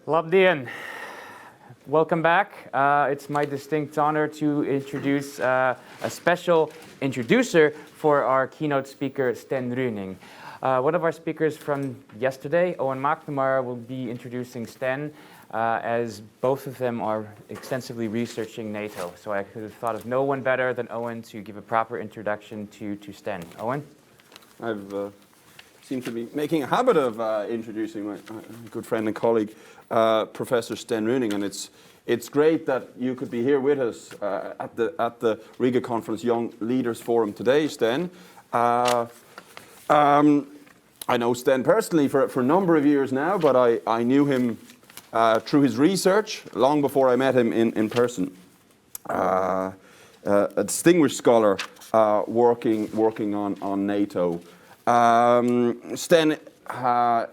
Labdien! Welcome back. It's my distinct honor to introduce a special introducer for our keynote speaker, Sten Rynning. One of our speakers from yesterday, Owen McNamara, will be introducing Sten, as both of them are extensively researching NATO. So I could have thought of no one better than Owen to give a proper introduction to Sten. Owen? I've seem to be making a habit of introducing my good friend and colleague, Professor Sten Rynning, and it's great that you could be here with us at the Riga Conference Young Leaders Forum today, Sten. I know Sten personally for a number of years now, but I knew him through his research long before I met him in person. A distinguished scholar working on NATO. Sten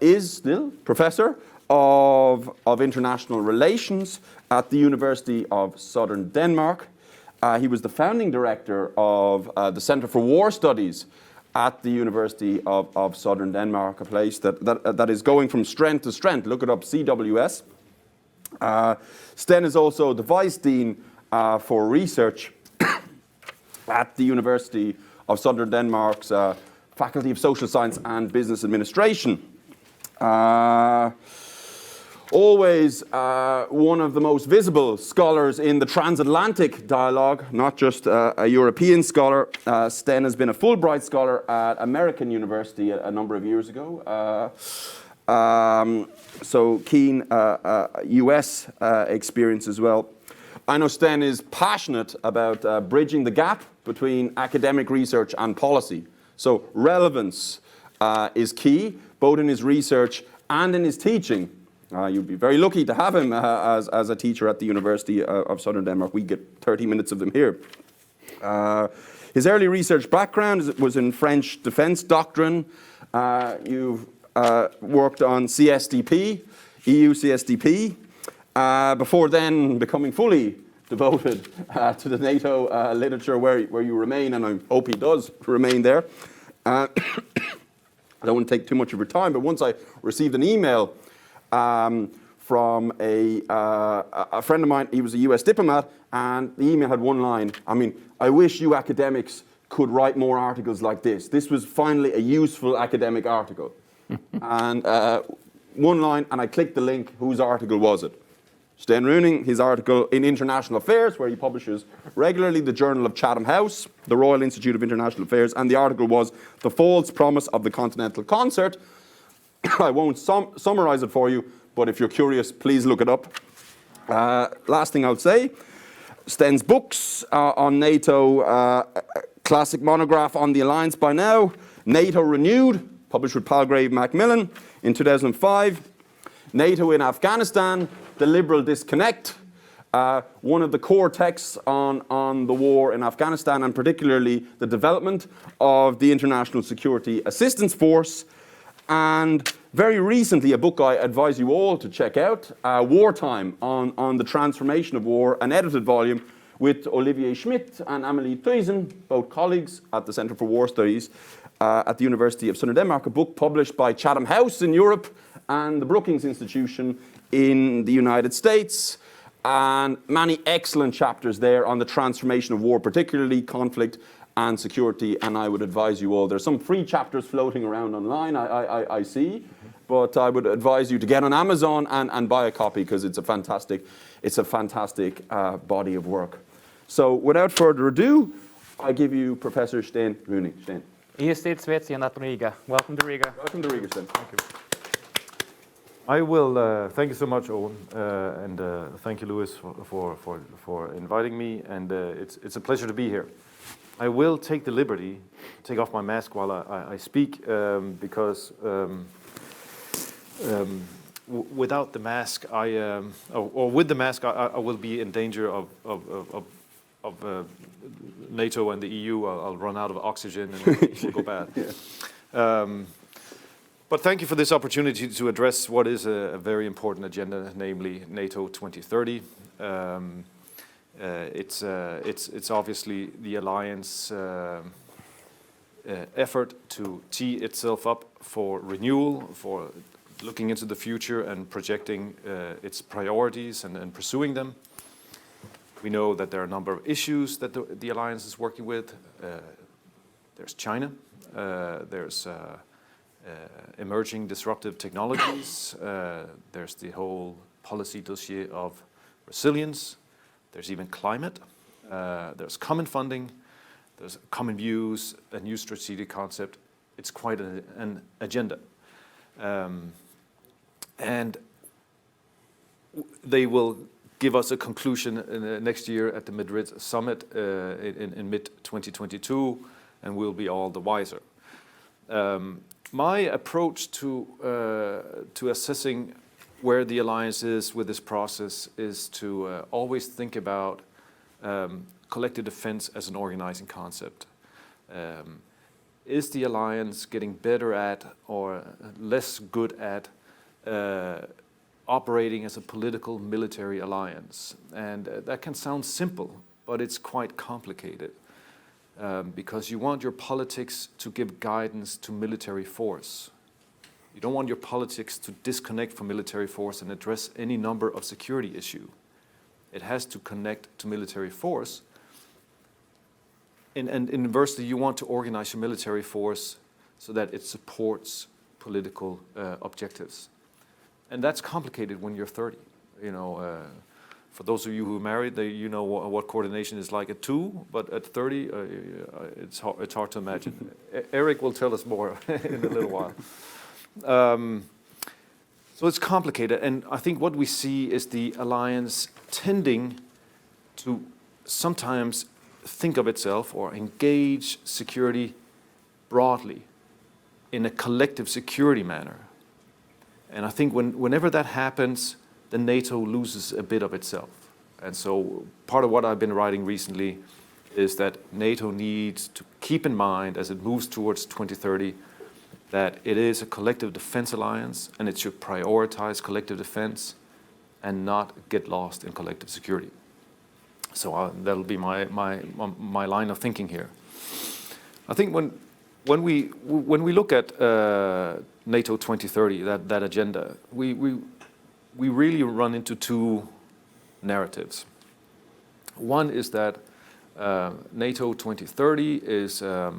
is still Professor of International Relations at the University of Southern Denmark. He was the founding director of the Center for War Studies at the University of Southern Denmark, a place that is going from strength to strength. Look it up, CWS. Sten is also the Vice Dean for Research at the University of Southern Denmark's Faculty of Social Science and Business Administration. Always one of the most visible scholars in the transatlantic dialogue, not just a European scholar. Sten has been a Fulbright scholar at American University a number of years ago. So keen US experience as well. I know Sten is passionate about bridging the gap between academic research and policy. So relevance is key, both in his research and in his teaching. You'd be very lucky to have him as a teacher at the University of Southern Denmark. We get 30 minutes of them here. His early research background was in French defense doctrine. You've worked on CSDP, EU CSDP, before then becoming fully devoted to the NATO literature where you remain, and I hope he does remain there. I don't want to take too much of your time, but once I received an email from a friend of mine. He was a US diplomat, and the email had one line. I mean, I wish you academics could write more articles like this. This was finally a useful academic article. And one line, and I clicked the link. Whose article was it? Sten Rynning, his article in International Affairs, where he publishes regularly, the Journal of Chatham House, the Royal Institute of International Affairs, and the article was The False Promise of the Continental Concert. I won't summarize it for you, but if you're curious, please look it up. Last thing I'll say, Sten's books on NATO, classic monograph on the alliance by now, NATO Renewed, published with Palgrave Macmillan in 2005, NATO in Afghanistan, The Liberal Disconnect, one of the core texts on the war in Afghanistan, and particularly the development of the International Security Assistance Force. And very recently, a book I advise you all to check out, Wartime, on the Transformation of War, an edited volume with Olivier Schmidt and Amelie Thuysen, both colleagues at the Center for War Studies at the University of Southern Denmark, a book published by Chatham House in Europe and the Brookings Institution in the United States, and many excellent chapters there on the transformation of war, particularly conflict and security, and I would advise you all. There's some free chapters floating around online, I see, but I would advise you to get on Amazon and buy a copy, because it's a fantastic body of work. So without further ado, I give you Professor Sten Rynning. Sten. Riga. Welcome to Riga. Welcome to Riga, Sten. Thank you. I will, thank you so much, Owen, and thank you, Louis, for inviting me, and it's a pleasure to be here. I will take the liberty, take off my mask while I speak, because without the mask, or with the mask, I will be in danger of NATO and the EU. I'll run out of oxygen and it will go bad. Yeah. But thank you for this opportunity to address what is a very important agenda, namely NATO 2030. It's obviously the alliance effort to tee itself up for renewal, for looking into the future and projecting its priorities and pursuing them. We know that there are a number of issues that the alliance is working with. There's China, there's emerging disruptive technologies, there's the whole policy dossier of resilience, there's even climate, there's common funding, there's common views, a new strategic concept. It's quite an agenda. And they will give us a conclusion next year at the Madrid summit in mid-2022, and we'll be all the wiser. My approach to assessing where the alliance is with this process is to always think about collective defense as an organizing concept. Is the alliance getting better at or less good at operating as a political military alliance? And that can sound simple, but it's quite complicated because you want your politics to give guidance to military force. You don't want your politics to disconnect from military force and address any number of security issues. It has to connect to military force. And inversely, you want to organize your military force so that it supports political objectives. And that's complicated when you're 30. You know, for those of you who are married, you know what coordination is like at 2, but at 30, it's hard to imagine. Eric will tell us more in a little while. So it's complicated, and I think what we see is the alliance tending to sometimes think of itself or engage security broadly in a collective security manner. And I think whenever that happens, then NATO loses a bit of itself. And so part of what I've been writing recently is that NATO needs to keep in mind as it moves towards 2030 that it is a collective defense alliance and it should prioritize collective defense and not get lost in collective security. So that'll be my line of thinking here. I think when we look at NATO 2030, that agenda, we really run into two narratives. One is that NATO 2030 is a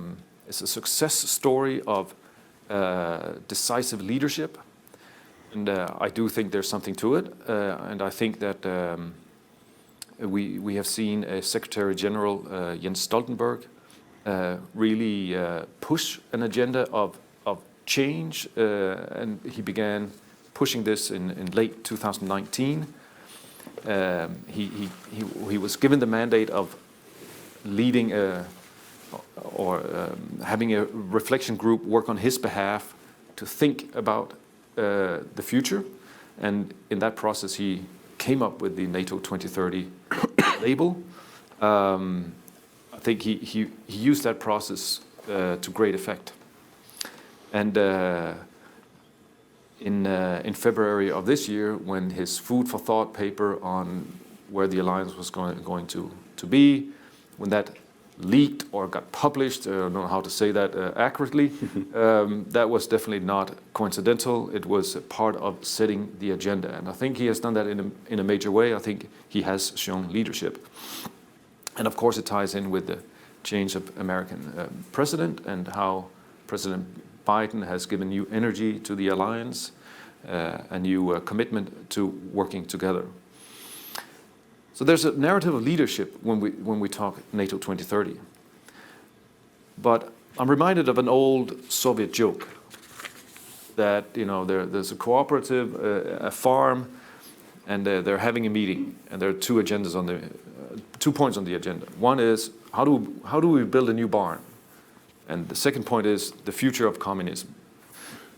success story of decisive leadership, and I do think there's something to it, and I think that we have seen a Secretary General Jens Stoltenberg really push an agenda of change, and he began pushing this in late 2019. He was given the mandate of leading having a reflection group work on his behalf to think about the future, and in that process he came up with the NATO 2030 label. I think he used that process to great effect. And in February of this year, when his food for thought paper on where the alliance was going to be, when that leaked or got published, I don't know how to say that accurately, that was definitely not coincidental. It was a part of setting the agenda. And I think he has done that in a major way. I think he has shown leadership. And of course it ties in with the change of American president and how President Biden has given new energy to the alliance, a new commitment to working together. So there's a narrative of leadership when we talk NATO 2030. But I'm reminded of an old Soviet joke that, you know, there's a cooperative, a farm, and they're having a meeting, and there are two points on the agenda. One is how do we build a new barn, and the second point is the future of communism.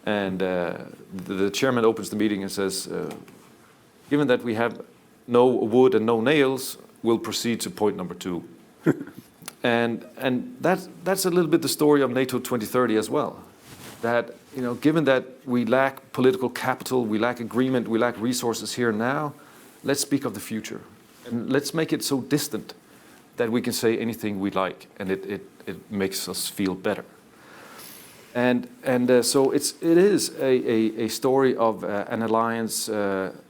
And the chairman opens the meeting and says, given that we have no wood and no nails, we'll proceed to point number 2. and that's a little bit the story of NATO 2030 as well. That, you know, given that we lack political capital, we lack agreement, we lack resources here and now, let's speak of the future. And let's make it so distant that we can say anything we like, and it makes us feel better. So it is a story of an alliance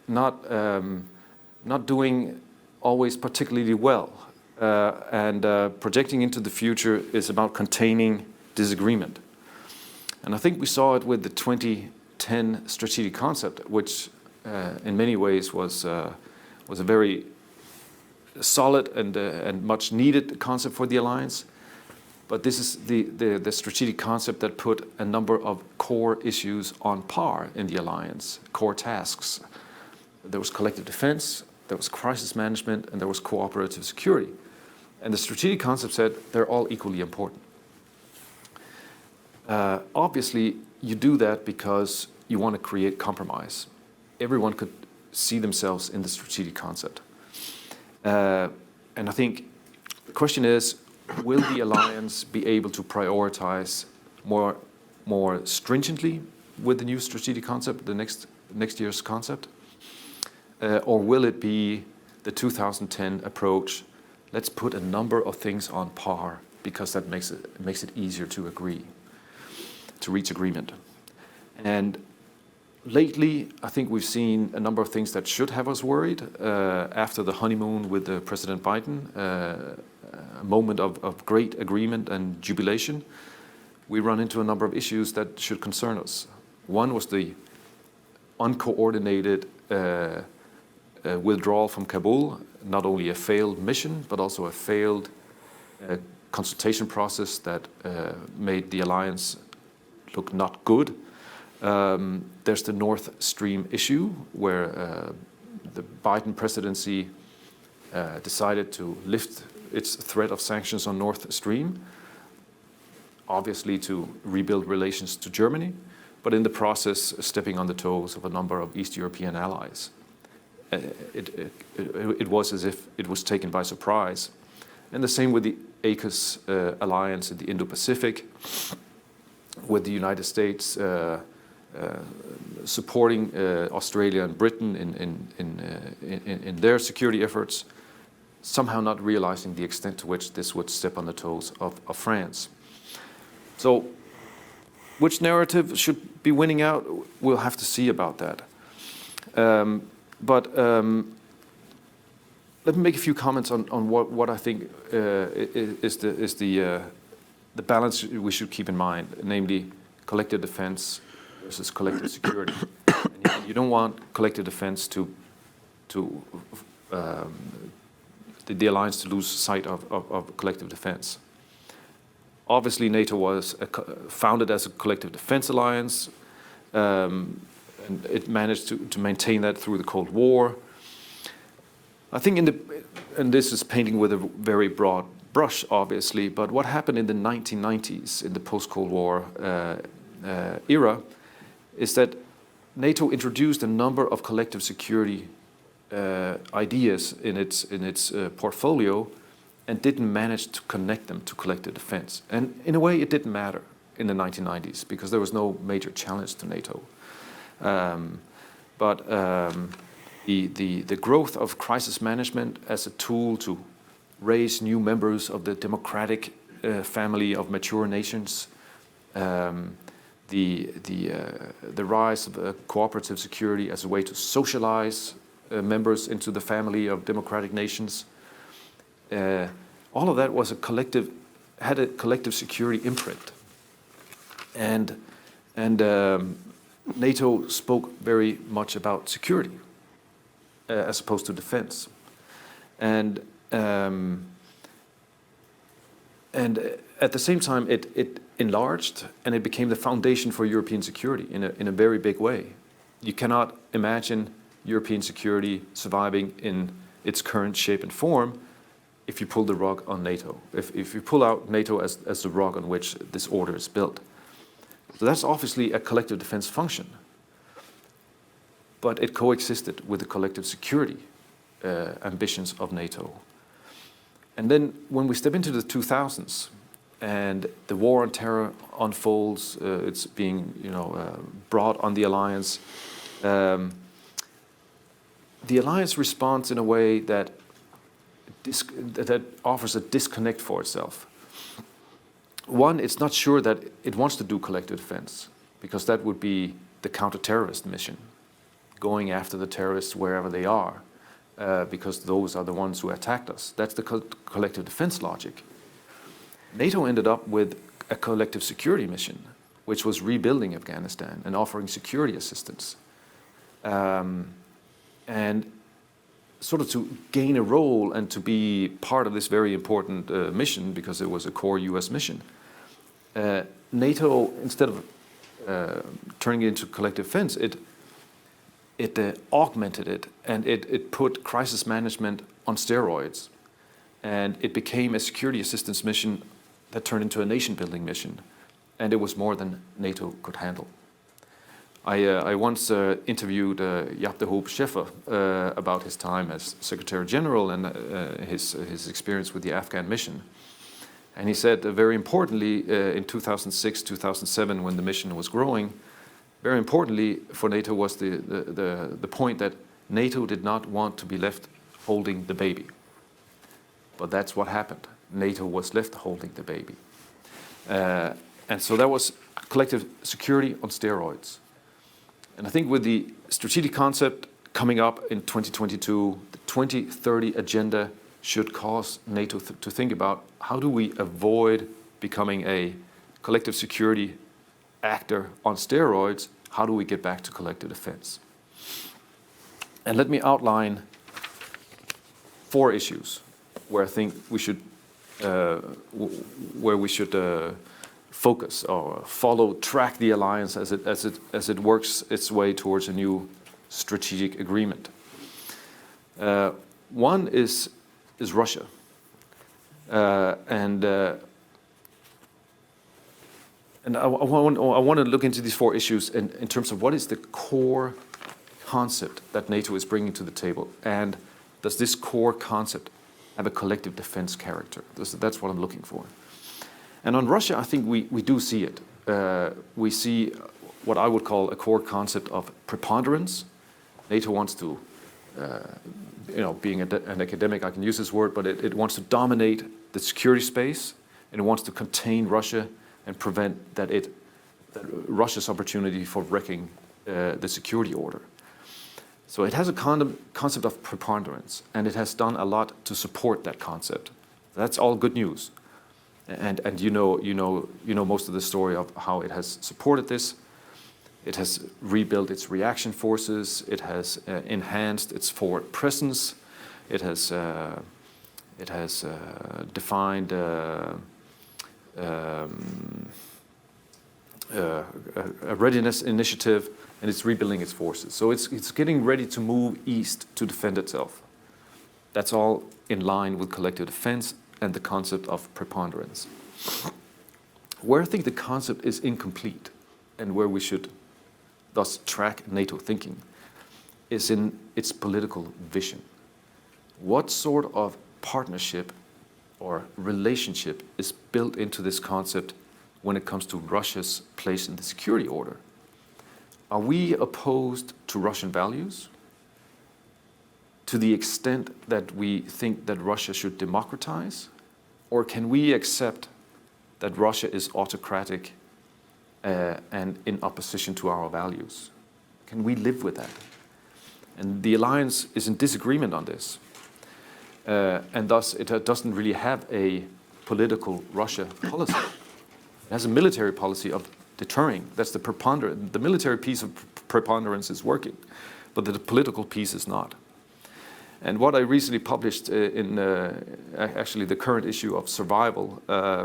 not doing always particularly well, and projecting into the future is about containing disagreement. And I think we saw it with the 2010 strategic concept, which in many ways was a very solid and much needed concept for the alliance. But this is the strategic concept that put a number of core issues on par in the alliance, core tasks. There was collective defense, there was crisis management, and there was cooperative security. And the strategic concept said they're all equally important. Obviously, you do that because you want to create compromise. Everyone could see themselves in the strategic concept. And I think the question is, will the alliance be able to prioritize more stringently with the new strategic concept, the next year's concept? Or will it be the 2010 approach, let's put a number of things on par because that makes it easier to agree, to reach agreement. And lately, I think we've seen a number of things that should have us worried. After the honeymoon with President Biden, a moment of great agreement and jubilation, we run into a number of issues that should concern us. One was the uncoordinated withdrawal from Kabul, not only a failed mission, but also a failed consultation process that made the alliance look not good. There's the Nord Stream issue, where the Biden presidency decided to lift its threat of sanctions on Nord Stream, obviously to rebuild relations to Germany, but in the process stepping on the toes of a number of East European allies. It was as if it was taken by surprise. And the same with the AUKUS alliance in the Indo-Pacific, with the United States supporting Australia and Britain in their security efforts, somehow not realizing the extent to which this would step on the toes of France. So which narrative should be winning out? We'll have to see about that. But let me make a few comments on what I think is the balance we should keep in mind, namely collective defense versus collective security. And you don't want collective defense to the alliance to lose sight of collective defense. Obviously, NATO was founded as a collective defense alliance, and it managed to maintain that through the Cold War. I think and this is painting with a very broad brush, obviously, but what happened in the 1990s, in the post-Cold War era, is that NATO introduced a number of collective security ideas in its portfolio and didn't manage to connect them to collective defense. And in a way, it didn't matter in the 1990s because there was no major challenge to NATO. But the growth of crisis management as a tool to raise new members of the democratic family of mature nations, the rise of cooperative security as a way to socialize members into the family of democratic nations, all of that was had a collective security imprint, and NATO spoke very much about security as opposed to defense, and at the same time it enlarged and it became the foundation for European security in a very big way. You cannot imagine European security surviving in its current shape and form if you pull the rug on NATO, if you pull out NATO as the rug on which this order is built. So that's obviously a collective defense function, but it coexisted with the collective security ambitions of NATO. And then when we step into the 2000s and the war on terror unfolds, it's being brought on the alliance. The alliance responds in a way that offers a disconnect for itself. One, it's not sure that it wants to do collective defense, because that would be the counter-terrorist mission, going after the terrorists wherever they are, because those are the ones who attacked us. That's the collective defense logic. NATO ended up with a collective security mission, which was rebuilding Afghanistan and offering security assistance. And sort of to gain a role and to be part of this very important mission, because it was a core US mission. NATO, instead of turning it into collective defense, it augmented it, and it put crisis management on steroids. And it became a security assistance mission that turned into a nation-building mission. And it was more than NATO could handle. I once interviewed Jaap de Hoop Scheffer about his time as Secretary General and his experience with the Afghan mission. And he said, very importantly, in 2006, 2007, when the mission was growing, very importantly for NATO was the point that NATO did not want to be left holding the baby. But that's what happened. NATO was left holding the baby. And so that was collective security on steroids. And I think with the strategic concept coming up in 2022, the 2030 agenda should cause NATO to think about how do we avoid becoming a collective security actor on steroids, how do we get back to collective defense? And let me outline 4 issues where I think we should, focus or track the alliance as it works its way towards a new strategic agreement. One is Russia, and I want to look into these 4 issues in terms of what is the core concept that NATO is bringing to the table, and does this core concept have a collective defense character? That's what I'm looking for. And on Russia, I think we do see it. We see what I would call a core concept of preponderance. NATO wants to, being an academic, I can use this word, but it wants to dominate the security space, and it wants to contain Russia and prevent that Russia's opportunity for wrecking the security order. So it has a concept of preponderance, and it has done a lot to support that concept. That's all good news. And you know most of the story of how it has supported this. It has rebuilt its reaction forces. It has enhanced its forward presence. It has defined a readiness initiative, and it's rebuilding its forces. So it's getting ready to move east to defend itself. That's all in line with collective defense and the concept of preponderance. Where I think the concept is incomplete, and where we should thus track NATO thinking, is in its political vision. What sort of partnership or relationship is built into this concept when it comes to Russia's place in the security order? Are we opposed to Russian values to the extent that we think that Russia should democratize? Or can we accept that Russia is autocratic and in opposition to our values? Can we live with that? And the alliance is in disagreement on this. And thus it doesn't really have a political Russia policy. It has a military policy of deterring. That's the preponderance. The military piece of preponderance is working, but the political piece is not. And what I recently published in actually the current issue of Survival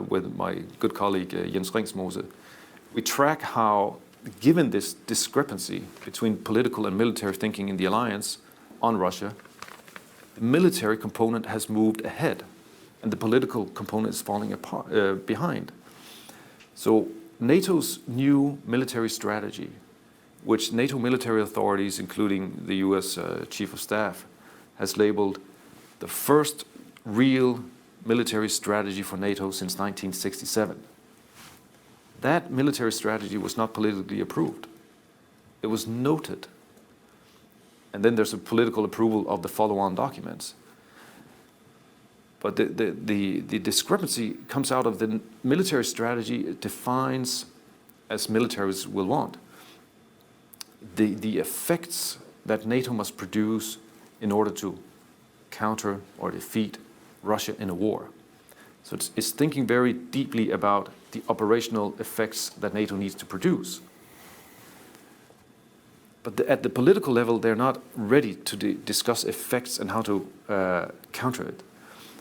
with my good colleague Jens Ringsmose, we track how, given this discrepancy between political and military thinking in the alliance on Russia, the military component has moved ahead and the political component is falling apart, behind. So NATO's new military strategy, which NATO military authorities, including the US Chief of Staff, has labeled the first real military strategy for NATO since 1967. That military strategy was not politically approved. It was noted. And then there's a political approval of the follow-on documents. But the discrepancy comes out of the military strategy. It defines, as militaries will want, the effects that NATO must produce in order to counter or defeat Russia in a war. So it's thinking very deeply about the operational effects that NATO needs to produce. But at the political level, they're not ready to discuss effects and how to counter it.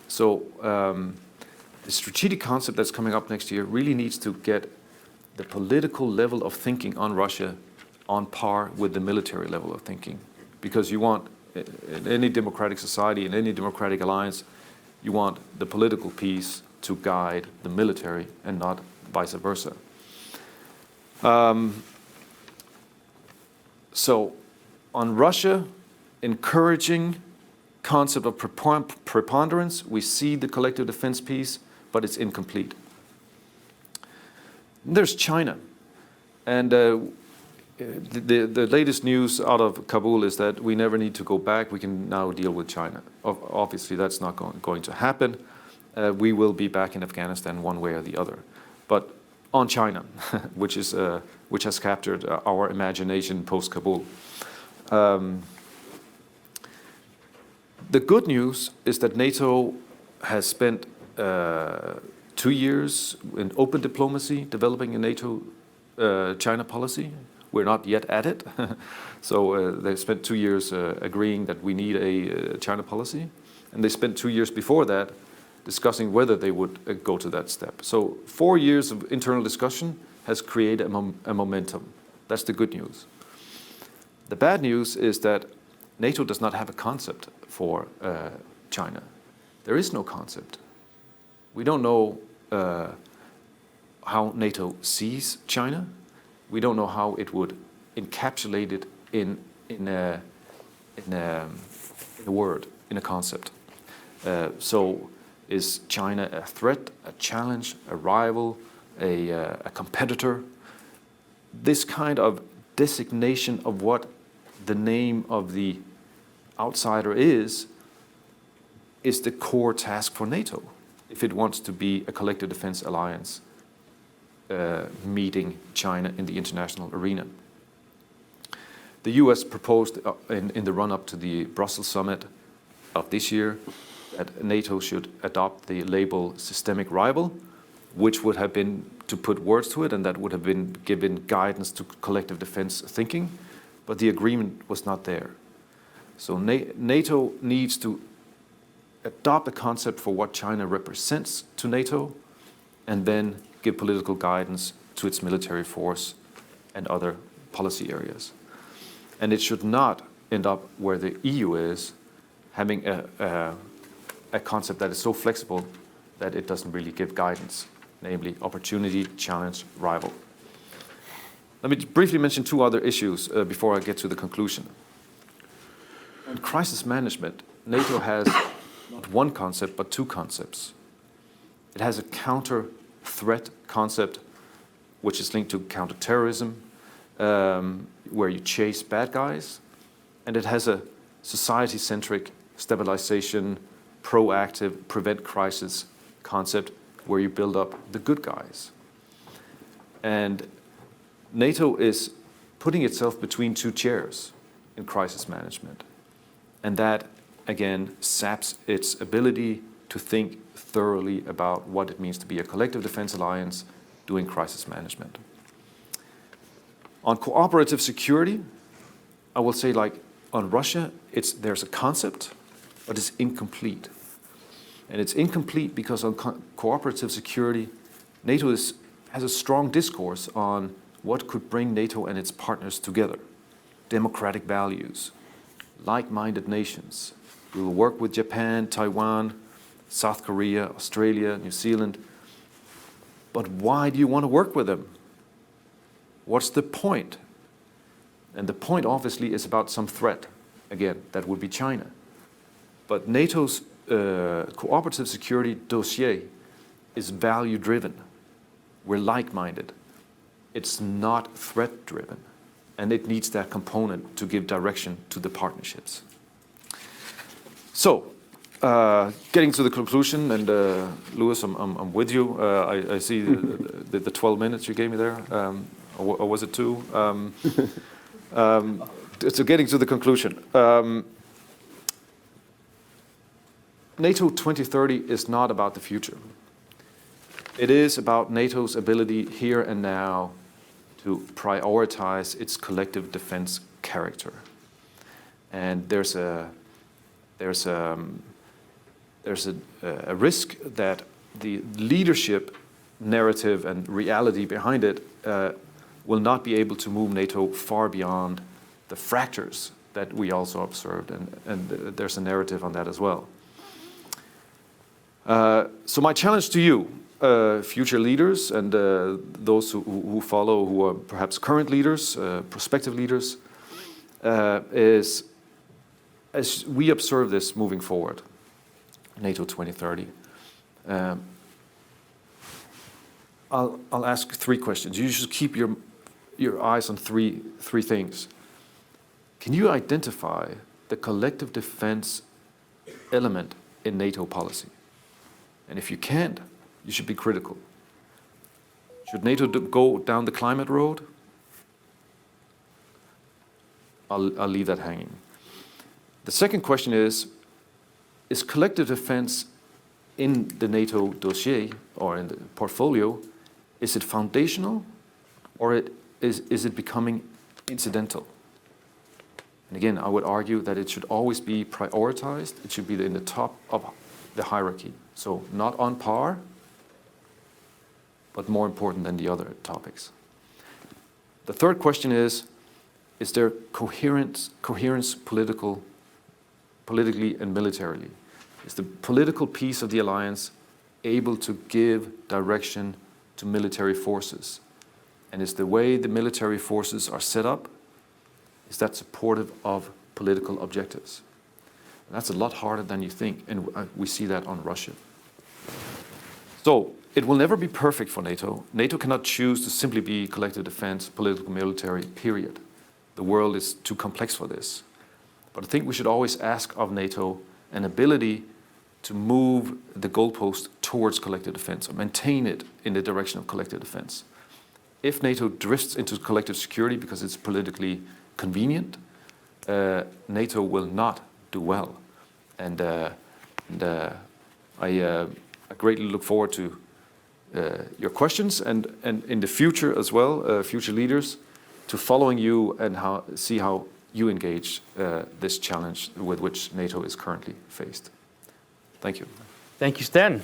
So the strategic concept that's coming up next year really needs to get the political level of thinking on Russia on par with the military level of thinking. Because you want, in any democratic society, in any democratic alliance, you want the political piece to guide the military and not vice versa. So on Russia, encouraging concept of preponderance, we see the collective defense piece, but it's incomplete. There's China. And the latest news out of Kabul is that we never need to go back. We can now deal with China. Obviously, that's not going to happen. We will be back in Afghanistan one way or the other. But on China, which has captured our imagination post-Kabul. The good news is that NATO has spent 2 years in open diplomacy developing a NATO-China policy. We're not yet at it. So they spent 2 years agreeing that we need a China policy. And they spent 2 years before that discussing whether they would go to that step. So 4 years of internal discussion has created a momentum. That's the good news. The bad news is that NATO does not have a concept for China. There is no concept. We don't know how NATO sees China. We don't know how it would encapsulate it in a word, in a concept. So is China a threat, a challenge, a rival, a competitor? This kind of designation of what the name of the outsider is the core task for NATO if it wants to be a collective defense alliance meeting China in the international arena. The US proposed in the run-up to the Brussels summit of this year that NATO should adopt the label systemic rival, which would have been to put words to it, and that would have been given guidance to collective defense thinking, but the agreement was not there. So NATO needs to adopt a concept for what China represents to NATO, and then give political guidance to its military force and other policy areas. And it should not end up where the EU is, having a concept that is so flexible that it doesn't really give guidance, namely opportunity, challenge, rival. Let me briefly mention 2 other issues before I get to the conclusion. In crisis management, NATO has not one concept, but 2 concepts. It has a counter-threat concept, which is linked to counterterrorism, where you chase bad guys, and it has a society-centric stabilization, proactive, prevent crisis concept, where you build up the good guys. And NATO is putting itself between 2 chairs in crisis management. And that, again, saps its ability to think thoroughly about what it means to be a collective defense alliance doing crisis management. On cooperative security, I will say, like on Russia, there's a concept, but it's incomplete. And it's incomplete because on cooperative security, NATO has a strong discourse on what could bring NATO and its partners together. Democratic values, like-minded nations. We will work with Japan, Taiwan, South Korea, Australia, New Zealand. But why do you want to work with them? What's the point? And the point obviously is about some threat. Again, that would be China. But NATO's cooperative security dossier is value-driven. We're like-minded. It's not threat-driven. And it needs that component to give direction to the partnerships. So, Getting to the conclusion, and Lewis, I'm with you. I see the 12 minutes you gave me there, or was it 2? So getting to the conclusion. NATO 2030 is not about the future. It is about NATO's ability here and now to prioritize its collective defense character. And there's a risk that the leadership narrative and reality behind it will not be able to move NATO far beyond the fractures that we also observed, and there's a narrative on that as well. So my challenge to you, future leaders and those who follow, who are perhaps current leaders, prospective leaders, is as we observe this moving forward, NATO 2030, I'll ask 3 questions. You should keep your eyes on three things. Can you identify the collective defense element in NATO policy? And if you can't, you should be critical. Should NATO go down the climate road? I'll leave that hanging. The second question is collective defense in the NATO dossier or in the portfolio, is it foundational or is it becoming incidental? And again, I would argue that it should always be prioritized. It should be in the top of the hierarchy. So not on par, but more important than the other topics. The third question is there coherence politically and militarily? Is the political piece of the alliance able to give direction to military forces? And is the way the military forces are set up, is that supportive of political objectives? And that's a lot harder than you think, and we see that on Russia. So it will never be perfect for NATO. NATO cannot choose to simply be collective defense, political, military, period. The world is too complex for this. But I think we should always ask of NATO an ability to move the goalpost towards collective defense, or maintain it in the direction of collective defense. If NATO drifts into collective security because it's politically convenient, NATO will not do well. And I greatly look forward to your questions, and in the future as well, future leaders, to following you and see how you engage this challenge with which NATO is currently faced. Thank you. Thank you, Sten.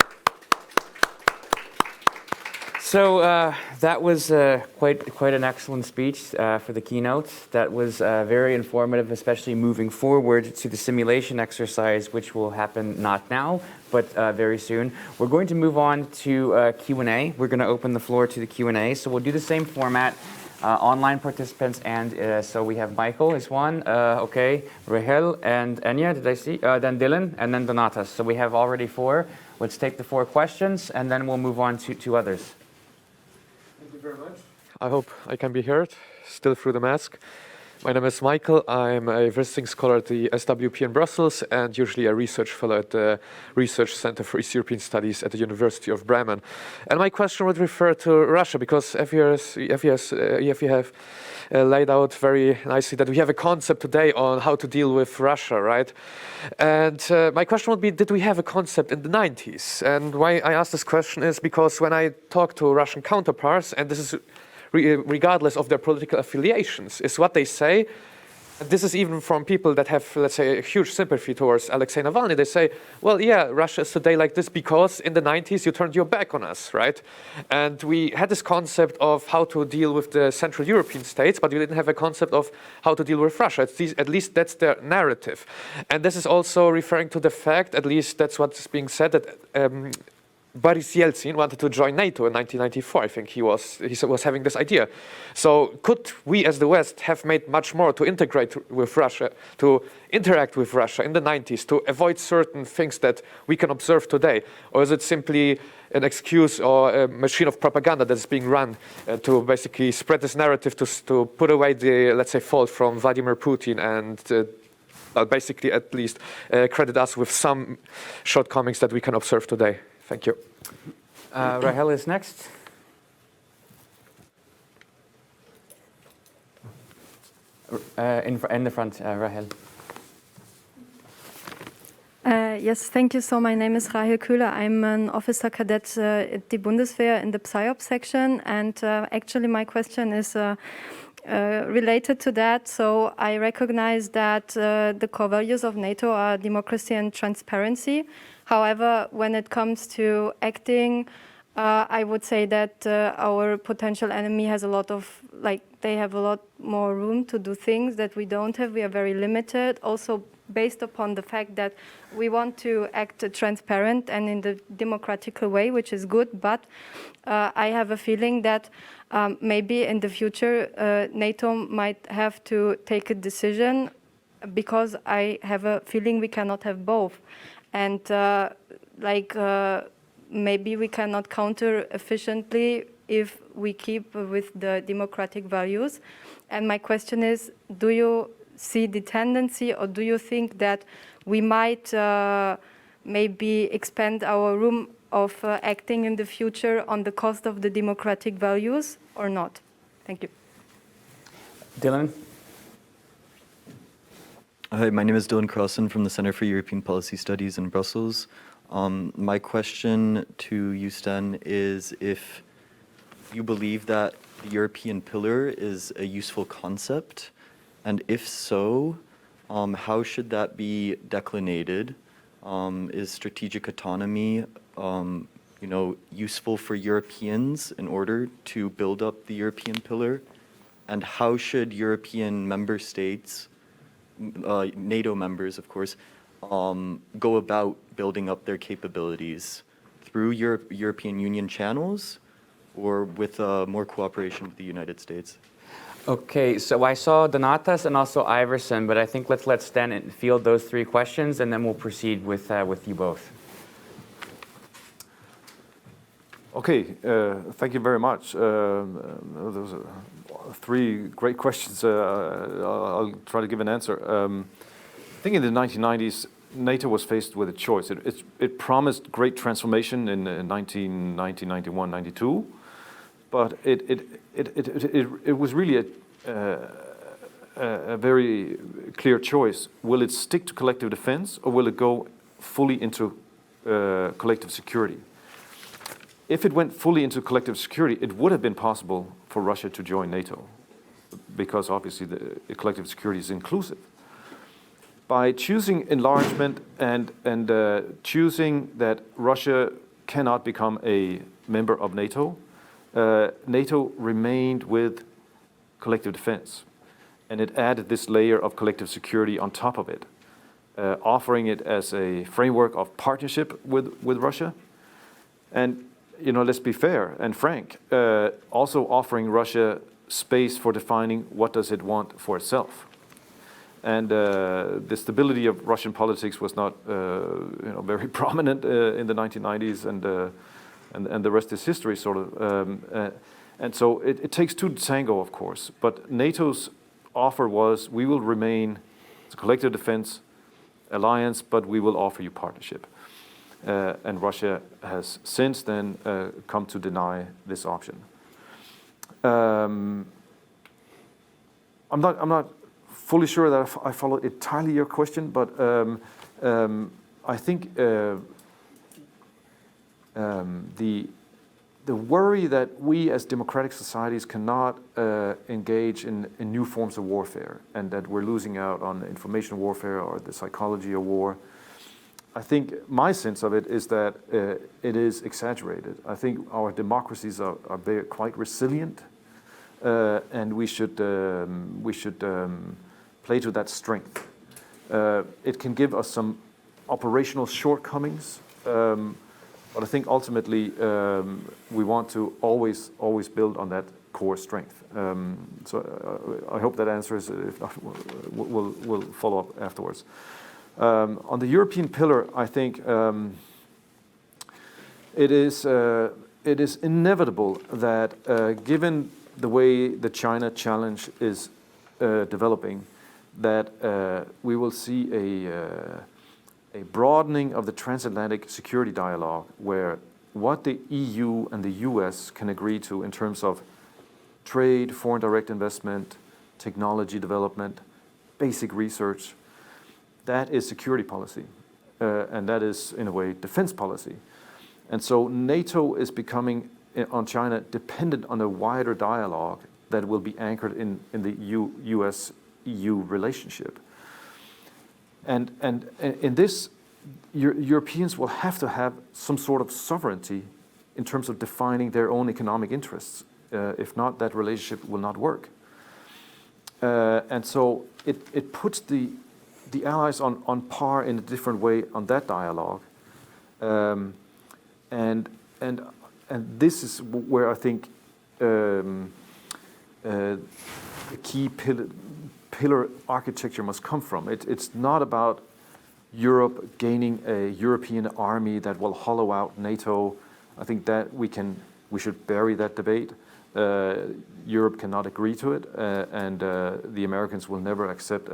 So that was quite an excellent speech for the keynote. That was very informative, especially moving forward to the simulation exercise, which will happen not now, but very soon. We're going to move on to Q&A. We're going to open the floor to the Q&A. So we'll do the same format. Online participants, and so we have Michael is one, okay, Rahel and Enya, did I see? Then Dylan, and then Donatas. So we have already 4. Let's take the 4 questions, and then we'll move on to others. Thank you very much. I hope I can be heard, still through the mask. My name is Michael. I'm a visiting scholar at the SWP in Brussels and usually a research fellow at the Research Center for East European Studies at the University of Bremen. And my question would refer to Russia, because you have laid out very nicely that we have a concept today on how to deal with Russia, right? And my question would be, did we have a concept in the 90s? And why I ask this question is because when I talk to Russian counterparts, and this is regardless of their political affiliations, is what they say. This is even from people that have, let's say, a huge sympathy towards Alexei Navalny. They say, well, yeah, Russia is today like this because in the 90s you turned your back on us, right? And we had this concept of how to deal with the Central European states, but we didn't have a concept of how to deal with Russia. At least that's their narrative. And this is also referring to the fact, at least that's what's being said, that Boris Yeltsin wanted to join NATO in 1994. I think he was having this idea. So could we as the West have made much more to integrate with Russia, to interact with Russia in the 90s, to avoid certain things that we can observe today? Or is it simply an excuse or a machine of propaganda that's being run to basically spread this narrative to put away the, let's say, fault from Vladimir Putin and basically at least credit us with some shortcomings that we can observe today. Thank you. Rahel is next. In the front, Rahel. Yes, thank you. So my name is Rahel Köhler. I'm an officer cadet at the Bundeswehr in the PSYOP section. And actually my question is related to that. So I recognize that the core values of NATO are democracy and transparency. However, when it comes to acting, I would say that our potential enemy has a lot of, they have a lot more room to do things that we don't have. We are very limited. Also, based upon the fact that we want to act transparent and in the democratic way, which is good, but I have a feeling that maybe in the future NATO might have to take a decision, because I have a feeling we cannot have both. And maybe we cannot counter efficiently if we keep with the democratic values. And my question is, do you see the tendency, or do you think that we might maybe expand our room of acting in the future on the cost of the democratic values, or not? Thank you. Dylan? Hi, my name is Dylan Crossan from the Center for European Policy Studies in Brussels. My question to you, Sten, is if you believe that the European pillar is a useful concept, and if so, how should that be declinated? Is strategic autonomy, useful for Europeans in order to build up the European pillar? And how should European member states, NATO members, of course, go about building up their capabilities through European Union channels, or with more cooperation with the United States? Okay, so I saw Donatas and also Iverson, but I think let's let Sten field those three questions, and then we'll proceed with you both. Okay, thank you very much. Those are three great questions. I'll try to give an answer. I think in the 1990s, NATO was faced with a choice. It promised great transformation in 1990, 91, 92, but it was really a very clear choice. Will it stick to collective defense, or will it go fully into collective security? If it went fully into collective security, it would have been possible for Russia to join NATO, because obviously the collective security is inclusive. By choosing enlargement and choosing that Russia cannot become a member of NATO, NATO remained with collective defense, and it added this layer of collective security on top of it, offering it as a framework of partnership with Russia. And let's be fair and frank, also offering Russia space for defining what does it want for itself. And the stability of Russian politics was not, very prominent in the 1990s, and the rest is history, sort of. And so it takes two to tango, of course. But NATO's offer was, we will remain a collective defense alliance, but we will offer you partnership. And Russia has since then come to deny this option. I'm not fully sure that I follow entirely your question, but I think the worry that we as democratic societies cannot engage in new forms of warfare, and that we're losing out on information warfare or the psychology of war, I think my sense of it is that it is exaggerated. I think our democracies are quite resilient, and we should play to that strength. It can give us some operational shortcomings, but I think ultimately we want to always build on that core strength. So I hope that answers it. If not, we'll follow up afterwards. On the European pillar, I think it is inevitable that given the way the China challenge is developing, that we will see a broadening of the transatlantic security dialogue, where what the EU and the US can agree to in terms of trade, foreign direct investment, technology development, basic research, that is security policy. And that is, in a way, defense policy. And so NATO is becoming, on China, dependent on a wider dialogue that will be anchored in the US-EU relationship. And in this, Europeans will have to have some sort of sovereignty in terms of defining their own economic interests. If not, that relationship will not work. And so it puts the allies on par in a different way on that dialogue. And this is where I think the key pillar architecture must come from. It's not about Europe gaining a European army that will hollow out NATO. I think that we should bury that debate. Europe cannot agree to it, and the Americans will never accept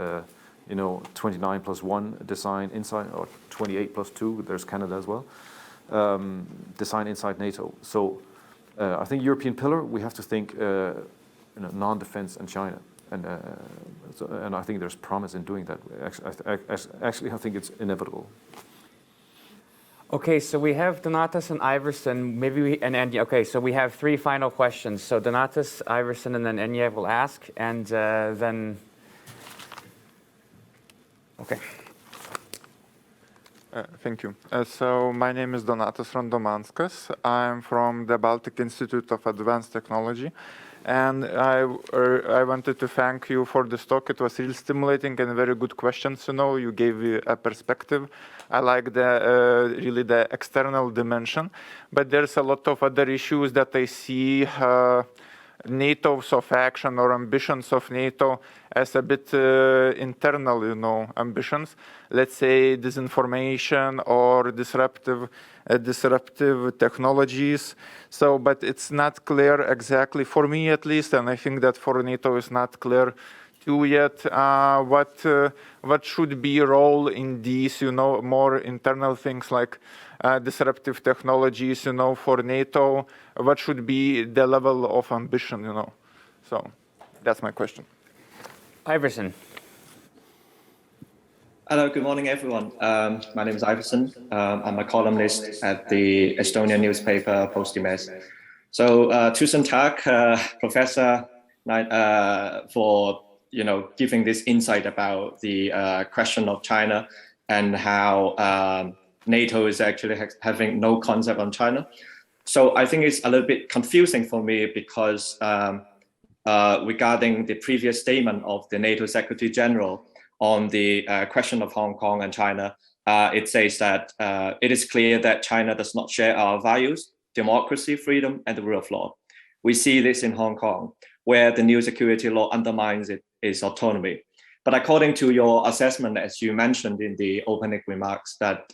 29 plus 1 design inside, or 28 plus 2, there's Canada as well, design inside NATO. So I think European pillar, we have to think non-defense and China. And I think there's promise in doing that. Actually, I think it's inevitable. Okay, so we have Donatas and Iversen, and Enya. Okay, so we have 3 final questions. So Donatas, Iversen, and then Enya will ask, and then... Okay. Thank you. So my name is Donatas from Domanskas. I'm from the Baltic Institute of Advanced Technology. And I wanted to thank you for this talk. It was really stimulating and very good questions. You gave a perspective. I like really the external dimension, but there's a lot of other issues that I see NATO's of action or ambitions of NATO as a bit internal, ambitions. Let's say disinformation or disruptive technologies. So, but it's not clear exactly, for me at least, and I think that for NATO is not clear too yet, what should be role in these, more internal things like disruptive technologies, for NATO. What should be the level of ambition, So that's my question. Iversen. Hello, good morning, everyone. My name is Iversen. I'm a columnist at the Estonian newspaper Postimees. So, tusen tak, Professor, for giving this insight about the question of China and how NATO is actually having no concept on China. So I think it's a little bit confusing for me because regarding the previous statement of the NATO Secretary General on the question of Hong Kong and China, it says that it is clear that China does not share our values, democracy, freedom, and the rule of law. We see this in Hong Kong, where the new security law undermines its autonomy. But according to your assessment, as you mentioned in the opening remarks, that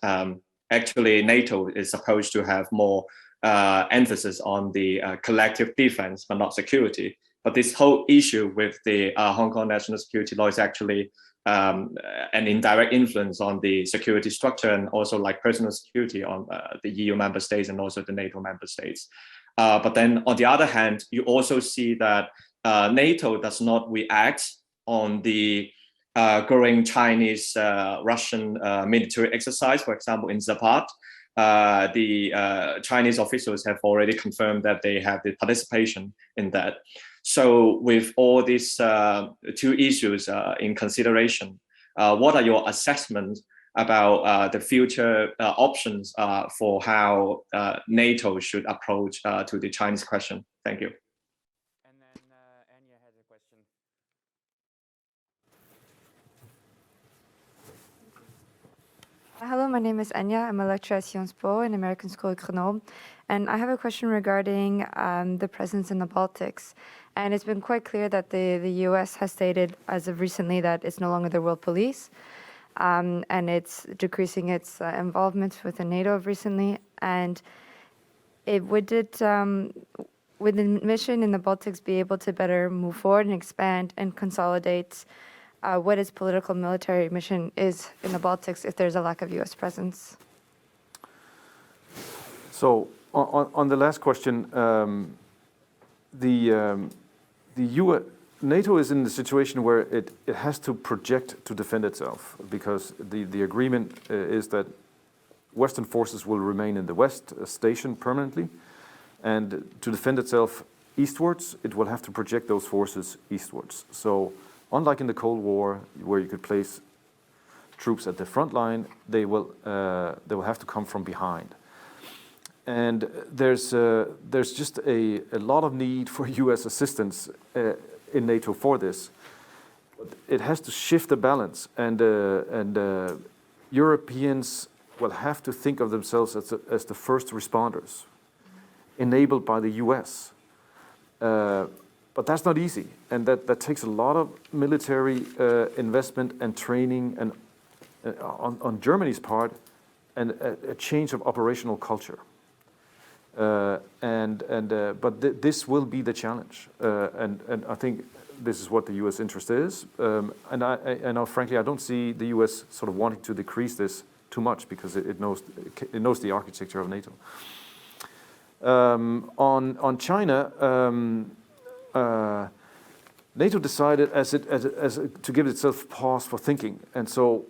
actually NATO is supposed to have more emphasis on the collective defense, but not security. But this whole issue with the Hong Kong national security law is actually an indirect influence on the security structure and also like personal security on the EU member states and also the NATO member states. But then on the other hand, you also see that NATO does not react on the growing Chinese Russian military exercise, for example, in Zapad. The Chinese officials have already confirmed that they have the participation in that. So with all these 2 issues in consideration, what are your assessments about the future options for how NATO should approach to the Chinese question? Thank you. And then Enya has a question. Hello, my name is Enya. I'm a lecturer at Sciences Po in American School of Grenoble. And I have a question regarding the presence in the Baltics. And it's been quite clear that the US has stated as of recently that it's no longer the world police. And it's decreasing its involvement within NATO recently. And would the mission in the Baltics be able to better move forward and expand and consolidate what its political military mission is in the Baltics if there's a lack of US presence? So on the last question, NATO is in the situation where it has to project to defend itself, because the agreement is that Western forces will remain in the West, stationed permanently, and to defend itself eastwards, it will have to project those forces eastwards. So unlike in the Cold War, where you could place troops at the front line, they will have to come from behind. And there's just a lot of need for U.S. assistance in NATO for this. It has to shift the balance, and Europeans will have to think of themselves as the first responders, enabled by the U.S. But that's not easy, and that takes a lot of military investment and training, and on Germany's part, and a change of operational culture. But this will be the challenge, and I think this is what the U.S. interest is. And frankly, I don't see the U.S. sort of wanting to decrease this too much, because it knows the architecture of NATO. On China, NATO decided to give itself pause for thinking, and so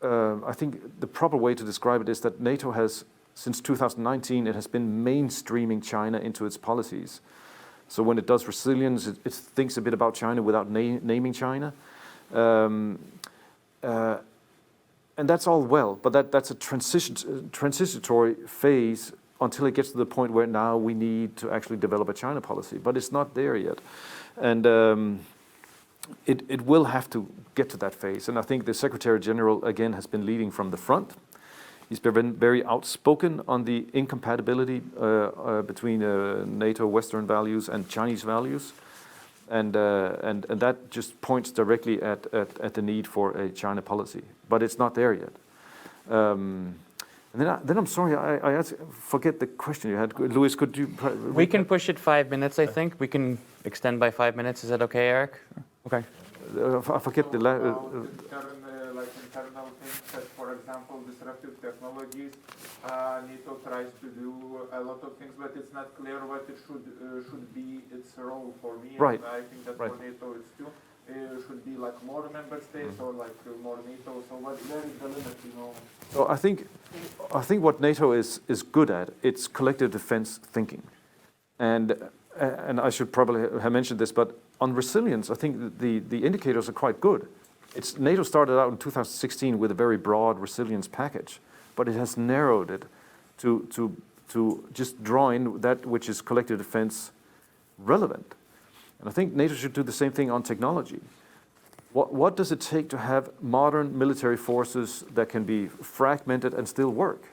I think the proper way to describe it is that NATO has, since 2019, it has been mainstreaming China into its policies. So when it does resilience, it thinks a bit about China without naming China. And that's all well, but that's a transitory phase until it gets to the point where now we need to actually develop a China policy. But it's not there yet. And it will have to get to that phase. And I think the Secretary General, again, has been leading from the front. He's been very outspoken on the incompatibility between NATO Western values and Chinese values. And that just points directly at the need for a China policy. But it's not there yet. And then I'm sorry, I forget the question you had. Louis, could you? We can push it 5 minutes, I think. We can extend by 5 minutes. Is that okay, Eric? Okay. I forget the last. Like internal things that, for example, disruptive technologies, NATO tries to do a lot of things, but it's not clear what it should be its role for me. Right. And I think that for NATO it's too. Should be like more member states or like more NATO. So where is the limit, you know? So I think what NATO is good at, it's collective defense thinking, and I should probably have mentioned this, but on resilience, I think the indicators are quite good. NATO started out in 2016 with a very broad resilience package, but it has narrowed it to just draw in that which is collective defense relevant. And I think NATO should do the same thing on technology. What does it take to have modern military forces that can be fragmented and still work,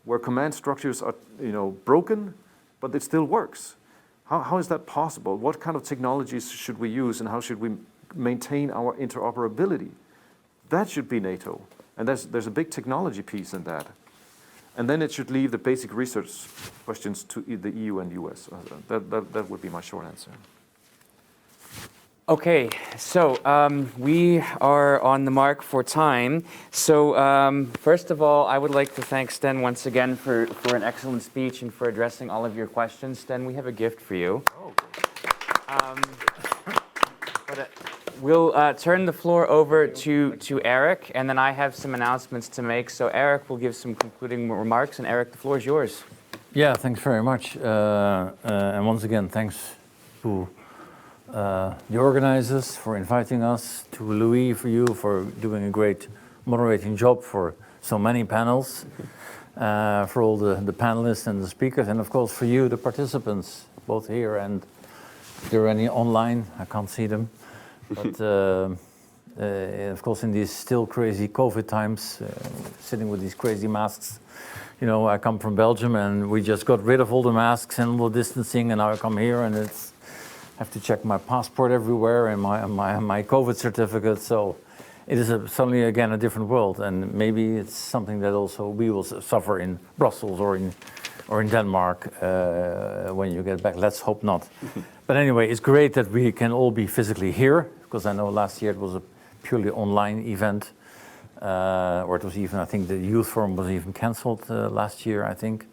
where command structures are broken, but it still works? How is that possible? What kind of technologies should we use, and how should we maintain our interoperability? That should be NATO, and there's a big technology piece in that. And then it should leave the basic research questions to the EU and US. That would be my short answer. Okay, so we are on the mark for time. So first of all, I would like to thank Sten once again for an excellent speech and for addressing all of your questions. Sten, we have a gift for you. We'll turn the floor over to Eric, and then I have some announcements to make. So Eric will give some concluding remarks, and Eric, the floor is yours. Yeah, thanks very much. And once again, thanks to the organizers for inviting us, to Louis for doing a great moderating job for so many panels, for all the panelists and the speakers, and of course for you, the participants, both here and if there are any online, I can't see them. But of course in these still crazy COVID times, sitting with these crazy masks, I come from Belgium and we just got rid of all the masks and all the distancing, and now I come here and have to check my passport everywhere and my COVID certificate. So it is suddenly again a different world, and maybe it's something that also we will suffer in Brussels or in Denmark when you get back. Let's hope not. But anyway, it's great that we can all be physically here. because I know last year it was a purely online event, or it was even, I think the youth forum was even cancelled last year, I think,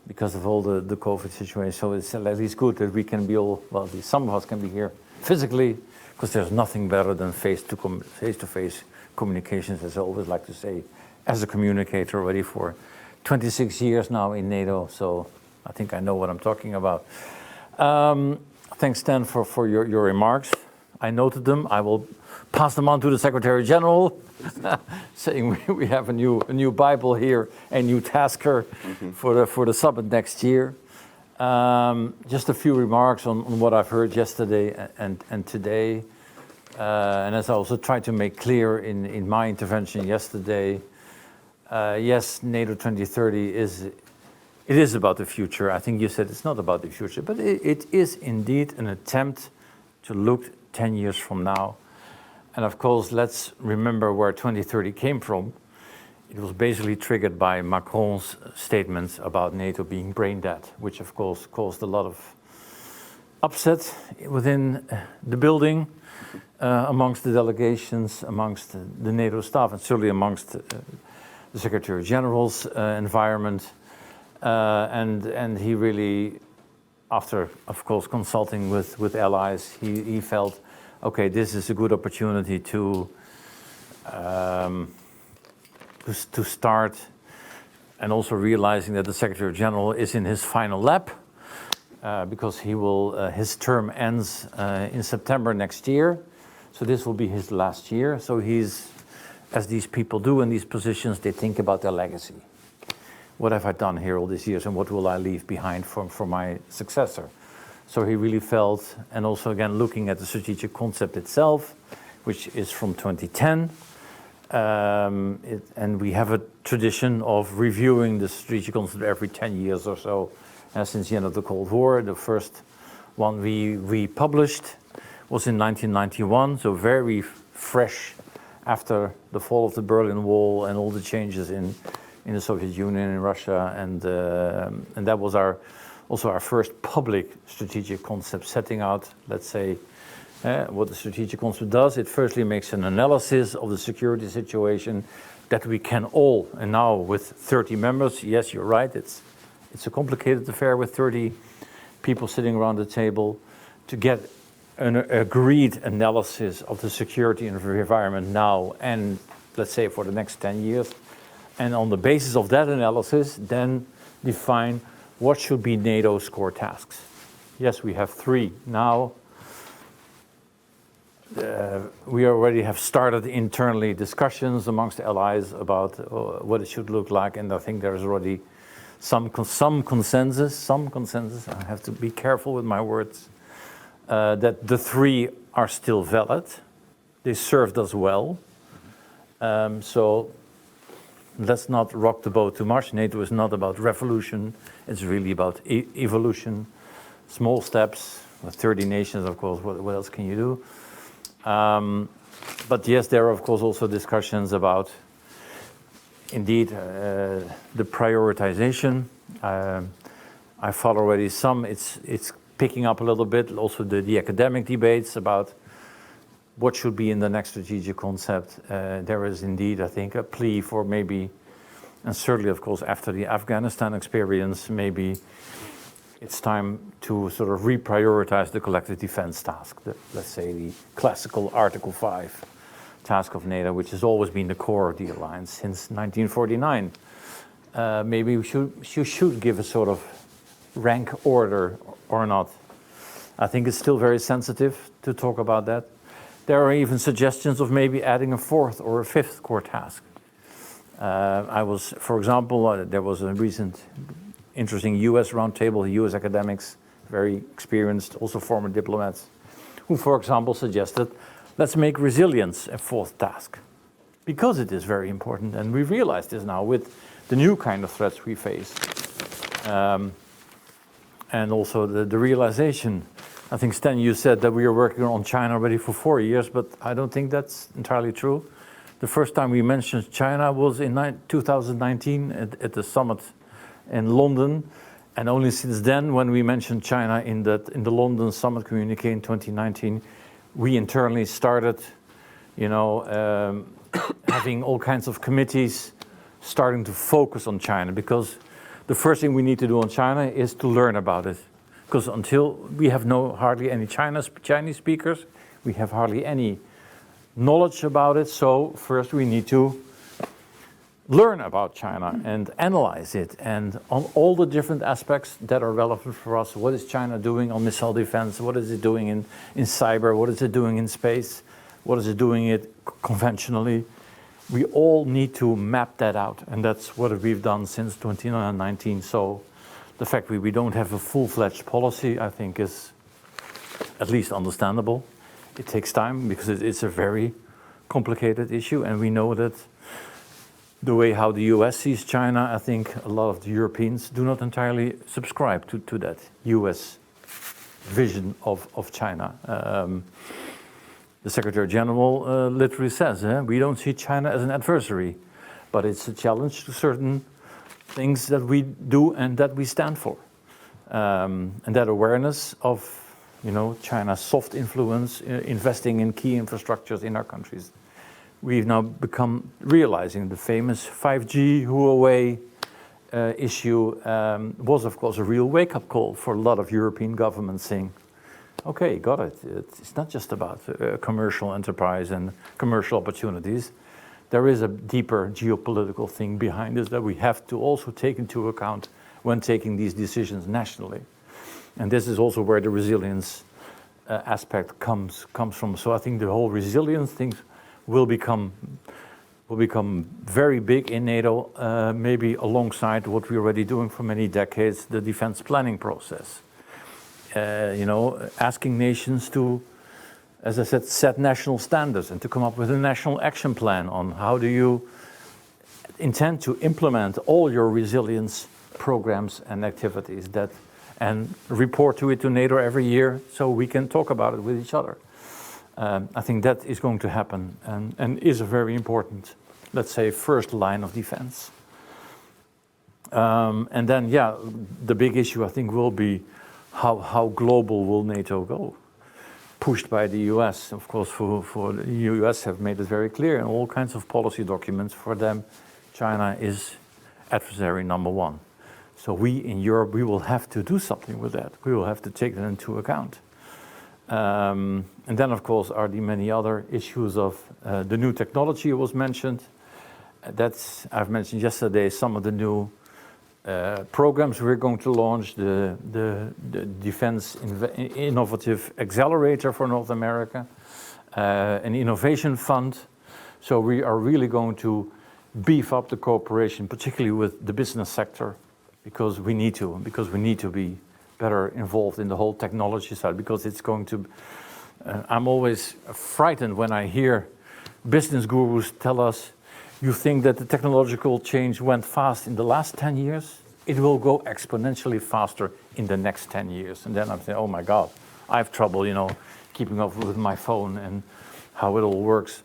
because of all the COVID situation. So it's at least good that we can be all, well, at least some of us can be here physically, because there's nothing better than face-to-face communications, as I always like to say, as a communicator already for 26 years now in NATO. So I think I know what I'm talking about. Thanks, Sten, for your remarks. I noted them. I will pass them on to the Secretary General, saying we have a new Bible here, a new tasker for the summit next year. Just a few remarks on what I've heard yesterday and today. And as I also tried to make clear in my intervention yesterday, yes, NATO 2030 is about the future. I think you said it's not about the future, but it is indeed an attempt to look 10 years from now. And of course, let's remember where 2030 came from. It was basically triggered by Macron's statements about NATO being brain dead, which of course caused a lot of upset within the building, amongst the delegations, amongst the NATO staff, and certainly amongst the Secretary General's environment. And he really, after of course consulting with allies, he felt, okay, this is a good opportunity to start, and also realizing that the Secretary General is in his final lap, because his term ends in September next year, so this will be his last year. So he's, as these people do in these positions, they think about their legacy. What have I done here all these years, and what will I leave behind for my successor? So he really felt, and also again looking at the strategic concept itself, which is from 2010, and we have a tradition of reviewing the strategic concept every 10 years or so, since the end of the Cold War. The first one we published was in 1991, so very fresh after the fall of the Berlin Wall and all the changes in the Soviet Union and Russia, and that was also our first public strategic concept, setting out, let's say, what the strategic concept does. It firstly makes an analysis of the security situation that we can all, and now with 30 members, yes, you're right, it's a complicated affair with 30 people sitting around the table, to get an agreed analysis of the security environment now and, let's say, for the next 10 years. And on the basis of that analysis, then define what should be NATO's core tasks. Yes, we have 3 now. We already have started internally discussions amongst allies about what it should look like, and I think there's already some consensus. I have to be careful with my words. That the 3 are still valid. They served us well. So let's not rock the boat too much. NATO is not about revolution. It's really about evolution. Small steps. With 30 nations, of course, what else can you do? But yes, there are, of course, also discussions about, indeed, the prioritization. I follow already some. It's picking up a little bit. Also, the academic debates about what should be in the next strategic concept. There is indeed, I think, a plea for maybe, and certainly, of course, after the Afghanistan experience, maybe it's time to sort of reprioritize the collective defense task. Let's say the classical Article 5 task of NATO, which has always been the core of the alliance since 1949. Maybe you should give a sort of rank order or not. I think it's still very sensitive to talk about that. There are even suggestions of maybe adding a 4th or a 5th core task. For example, there was a recent interesting US roundtable, US academics, very experienced, also former diplomats, who, for example, suggested, let's make resilience a 4th task, because it is very important, and we realize this now with the new kind of threats we face. And also the realization, I think, Sten, you said that we are working on China already for 4 years, but I don't think that's entirely true. The first time we mentioned China was in 2019 at the summit in London, and only since then, when we mentioned China in the London summit communique in 2019, we internally started, having all kinds of committees starting to focus on China, because the first thing we need to do on China is to learn about it. Because until we have hardly any Chinese speakers, we have hardly any knowledge about it. So first we need to learn about China and analyze it, and on all the different aspects that are relevant for us. What is China doing on missile defense? What is it doing in cyber? What is it doing in space? What is it doing conventionally? We all need to map that out, and that's what we've done since 2019. So the fact that we don't have a full-fledged policy, I think, is at least understandable. It takes time because it's a very complicated issue, and we know that the way how the US sees China, I think a lot of the Europeans do not entirely subscribe to that US vision of China. The Secretary General literally says, we don't see China as an adversary, but it's a challenge to certain things that we do and that we stand for. And that awareness of China's soft influence, investing in key infrastructures in our countries. We've now become realizing the famous 5G Huawei issue was, of course, a real wake-up call for a lot of European governments saying, okay, got it. It's not just about commercial enterprise and commercial opportunities. There is a deeper geopolitical thing behind this that we have to also take into account when taking these decisions nationally. And this is also where the resilience aspect comes from. So I think the whole resilience thing will become very big in NATO, maybe alongside what we're already doing for many decades, the defense planning process. Asking nations to, as I said, set national standards and to come up with a national action plan on how do you intend to implement all your resilience programs and activities and report to NATO every year so we can talk about it with each other. I think that is going to happen and is a very important, let's say, first line of defense. And then, the big issue I think will be how global will NATO go? Pushed by the US, of course, for the US have made it very clear in all kinds of policy documents. For them, China is adversary number one. So we in Europe, we will have to do something with that. We will have to take that into account. And then, of course, are the many other issues of the new technology was mentioned. I've mentioned yesterday some of the new programs we're going to launch, the Defense Innovative Accelerator for North America, an innovation fund. So we are really going to beef up the cooperation, particularly with the business sector, because we need to be better involved in the whole technology side, because it's going to, I'm always frightened when I hear business gurus tell us, you think that the technological change went fast in the last 10 years? It will go exponentially faster in the next 10 years. And then I'm saying, oh my God, I have trouble, keeping up with my phone and how it all works.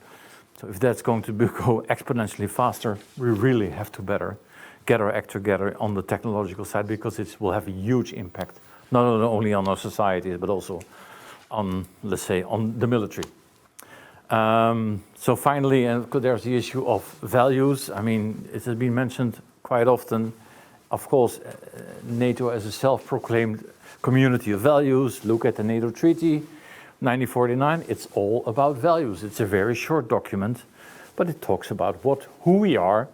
So if that's going to go exponentially faster, we really have to better get our act together on the technological side, because it will have a huge impact, not only on our society, but also on, let's say, on the military. So finally, there's the issue of values. I mean, it has been mentioned quite often. Of course, NATO as a self-proclaimed community of values. Look at the NATO Treaty, 1949. It's all about values. It's a very short document, but it talks about who we are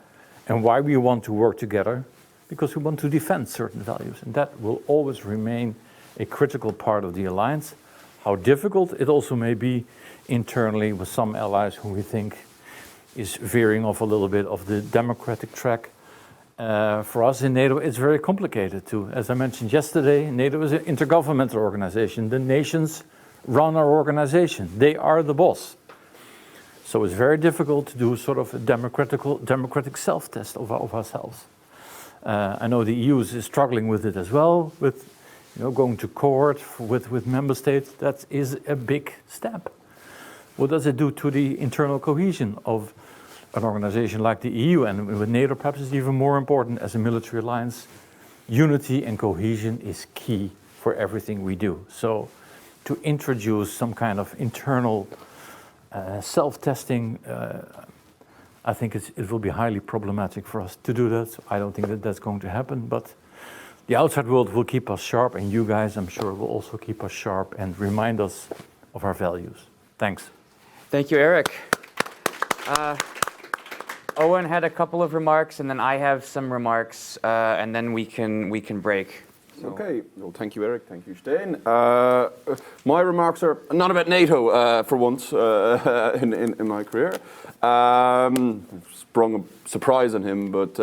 and why we want to work together, because we want to defend certain values. And that will always remain a critical part of the alliance. How difficult it also may be internally with some allies who we think is veering off a little bit of the democratic track. For us in NATO, it's very complicated too. As I mentioned yesterday, NATO is an intergovernmental organization. The nations run our organization. They are the boss. So it's very difficult to do sort of a democratic self-test of ourselves. I know the EU is struggling with it as well, with going to court with member states. That is a big step. What does it do to the internal cohesion of an organization like the EU? And with NATO, perhaps it's even more important as a military alliance. Unity and cohesion is key for everything we do. So to introduce some kind of internal self-testing, I think it will be highly problematic for us to do that. I don't think that that's going to happen, but the outside world will keep us sharp, and you guys, I'm sure, will also keep us sharp and remind us of our values. Thanks. Thank you, Eric. Owen had a couple of remarks, and then I have some remarks, and then we can break. So. Okay, well, thank you, Eric. Thank you, Sten. My remarks are not about NATO for once in my career. Sprung a surprise on him, but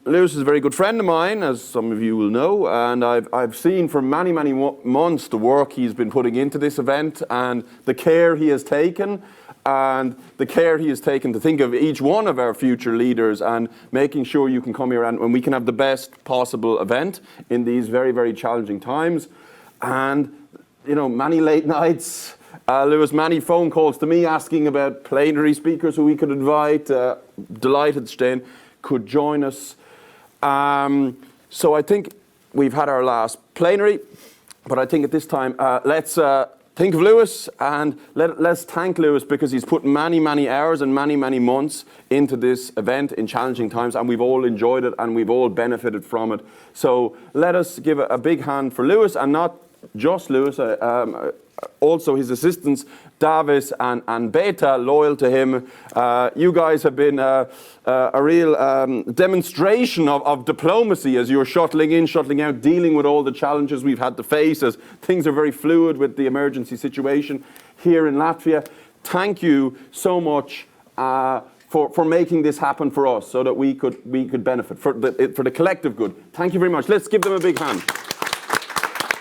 Lewis is a very good friend of mine, as some of you will know, and I've seen for many months the work he's been putting into this event and the care he has taken. And the care he has taken to think of each one of our future leaders and making sure you can come here and we can have the best possible event in these very challenging times. And, you know, many late nights, there was many phone calls to me asking about plenary speakers who we could invite. Delighted Sten could join us. So I think we've had our last plenary, but I think at this time, let's think of Lewis, and let's thank Lewis, because he's put many hours and many months into this event in challenging times, and we've all enjoyed it and we've all benefited from it. So let us give a big hand for Lewis, and not just Lewis, also his assistants, Davis and Beta, loyal to him. You guys have been a real demonstration of diplomacy as you're shuttling in, shuttling out, dealing with all the challenges we've had to face as things are very fluid with the emergency situation here in Latvia. Thank you so much for making this happen for us, so that we could benefit for the collective good. Thank you very much. Let's give them a big hand.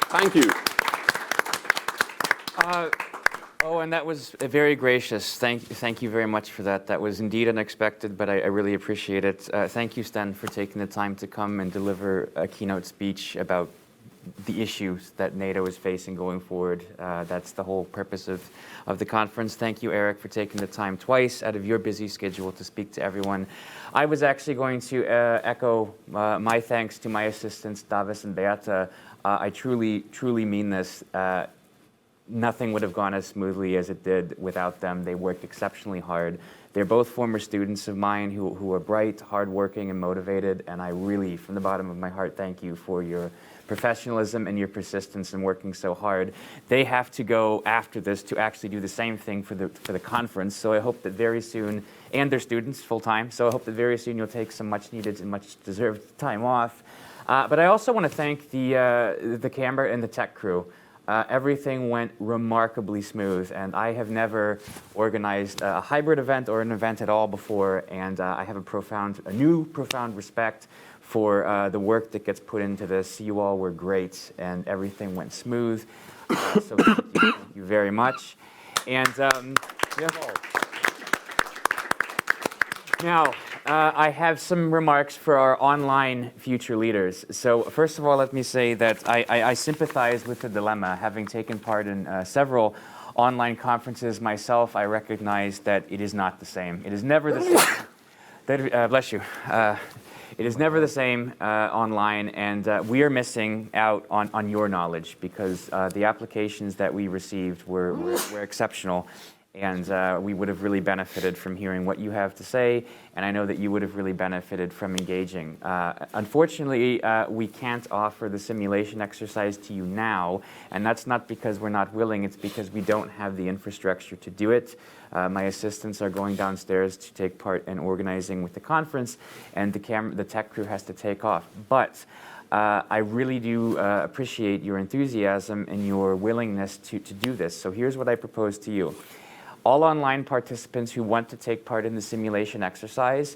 Thank you. Oh, and that was very gracious. Thank you very much for that. That was indeed unexpected, but I really appreciate it. Thank you, Sten, for taking the time to come and deliver a keynote speech about the issues that NATO is facing going forward. That's the whole purpose of the conference. Thank you, Eric, for taking the time twice out of your busy schedule to speak to everyone. I was actually going to echo my thanks to my assistants, Davis and Beata. I truly mean this. Nothing would have gone as smoothly as it did without them. They worked exceptionally hard. They're both former students of mine who are bright, hardworking, and motivated, and I really, from the bottom of my heart, thank you for your professionalism and your persistence in working so hard. They have to go after this to actually do the same thing for the conference, so I hope that very soon, and their students full-time, so I hope that very soon you'll take some much-needed and much-deserved time off. But I also want to thank the camera and the tech crew. Everything went remarkably smooth, and I have never organized a hybrid event or an event at all before, and I have a new profound respect for the work that gets put into this. You all were great, and everything went smooth, so thank you very much. And yeah. Now, I have some remarks for our online future leaders. So first of all, let me say that I sympathize with the dilemma. Having taken part in several online conferences myself, I recognize that it is not the same. It is never the same. Bless you. It is never the same online, and we are missing out on your knowledge, because the applications that we received were exceptional. And we would have really benefited from hearing what you have to say, and I know that you would have really benefited from engaging. Unfortunately, we can't offer the simulation exercise to you now, and that's not because we're not willing, it's because we don't have the infrastructure to do it. My assistants are going downstairs to take part in organizing with the conference, and the tech crew has to take off. But I really do appreciate your enthusiasm and your willingness to do this. So here's what I propose to you. All online participants who want to take part in the simulation exercise,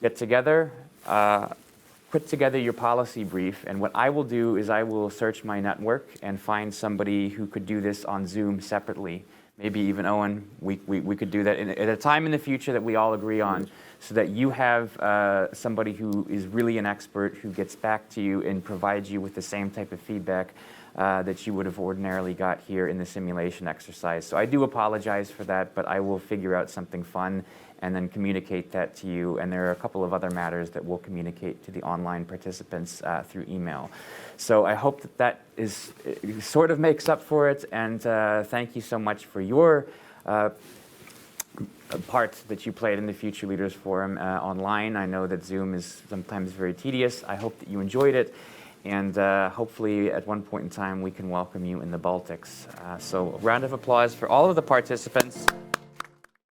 get together, put together your policy brief, and what I will do is I will search my network and find somebody who could do this on Zoom separately. Maybe even Owen, we could do that at a time in the future that we all agree on, so that you have somebody who is really an expert who gets back to you and provides you with the same type of feedback that you would have ordinarily got here in the simulation exercise. So I do apologize for that, but I will figure out something fun and then communicate that to you. And there are a couple of other matters that we'll communicate to the online participants through email. So I hope that that is sort of makes up for it. And thank you so much for your part that you played in the Future Leaders Forum online. I know that Zoom is sometimes very tedious. I hope that you enjoyed it. And hopefully at one point in time we can welcome you in the Baltics. So a round of applause for all of the participants.